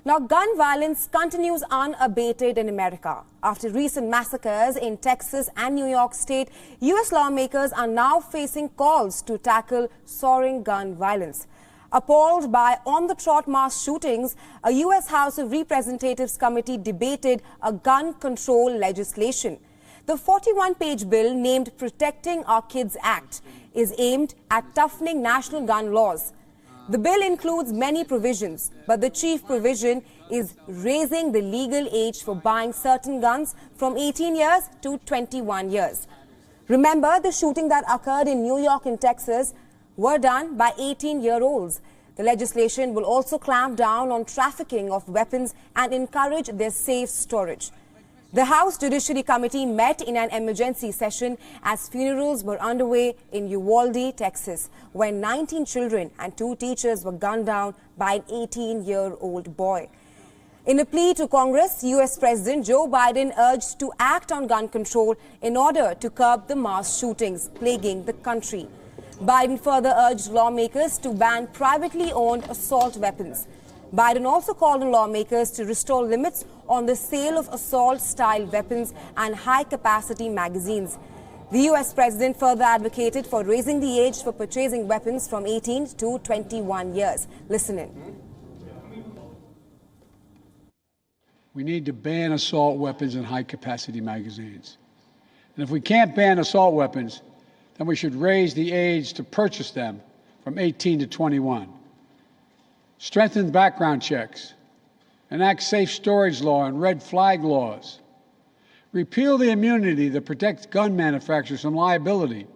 Now, gun violence continues unabated in America. After recent massacres in Texas and New York State, U.S. lawmakers are now facing calls to tackle soaring gun violence. Appalled by on-the-trot mass shootings, a U.S. House of Representatives committee debated a gun control legislation. The 41-page bill named Protecting Our Kids Act is aimed at toughening national gun laws. The bill includes many provisions, but the chief provision is raising the legal age for buying certain guns from 18 years to 21 years. Remember, the shooting that occurred in New York and Texas were done by 18-year-olds. The legislation will also clamp down on trafficking of weapons and encourage their safe storage. The House Judiciary Committee met in an emergency session as funerals were underway in Uvalde, Texas, when 19 children and 2 teachers were gunned down by an 18-year-old boy. In a plea to Congress, U.S. President Joe Biden urged to act on gun control in order to curb the mass shootings plaguing the country. Biden further urged lawmakers to ban privately owned assault weapons. Biden also called on lawmakers to restore limits on the sale of assault-style weapons and high-capacity magazines. The U.S. president further advocated for raising the age for purchasing weapons from 18 to 21 years. Listen in. We need to ban assault weapons and high-capacity magazines. And if we can't ban assault weapons, then we should raise the age to purchase them from 18 to 21. Strengthen background checks, enact safe storage law and red flag laws, repeal the immunity that protects gun manufacturers from liability,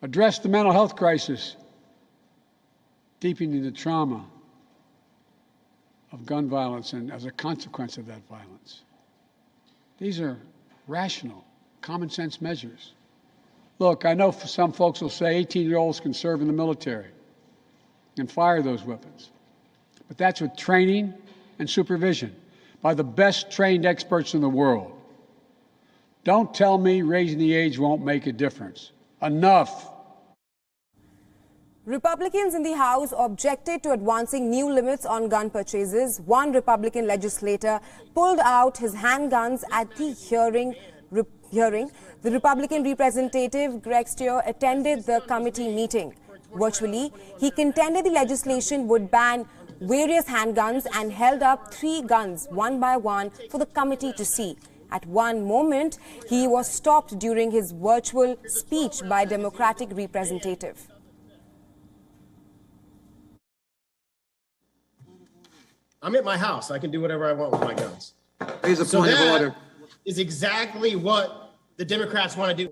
address the mental health crisis, deepening the trauma of gun violence and as a consequence of that violence. These are rational, common sense measures. Look, I know some folks will say 18-year-olds can serve in the military and fire those weapons. But that's with training and supervision by the best trained experts in the world. Don't tell me raising the age won't make a difference. Enough. Republicans in the House objected to advancing new limits on gun purchases. One Republican legislator pulled out his handguns at the hearing. The Republican representative Greg Steyer attended the committee meeting. Virtually, he contended the legislation would ban various handguns and held up 3 guns one by one for the committee to see. At one moment, he was stopped during his virtual speech by a Democratic representative. I'm at my house. I can do whatever I want with my guns. Here's a point of order. Is exactly what the Democrats want to do.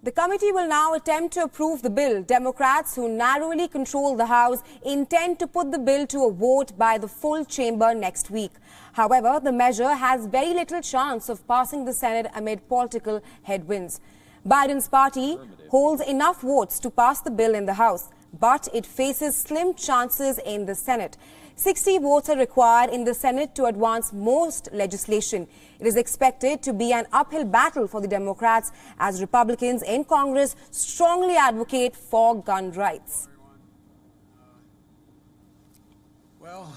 The committee will now attempt to approve the bill. Democrats, who narrowly control the House, intend to put the bill to a vote by the full chamber next week. However, the measure has very little chance of passing the Senate amid political headwinds. Biden's party holds enough votes to pass the bill in the House, but it faces slim chances in the Senate. 60 votes are required in the Senate to advance most legislation. It is expected to be an uphill battle for the Democrats as Republicans in Congress strongly advocate for gun rights. Well,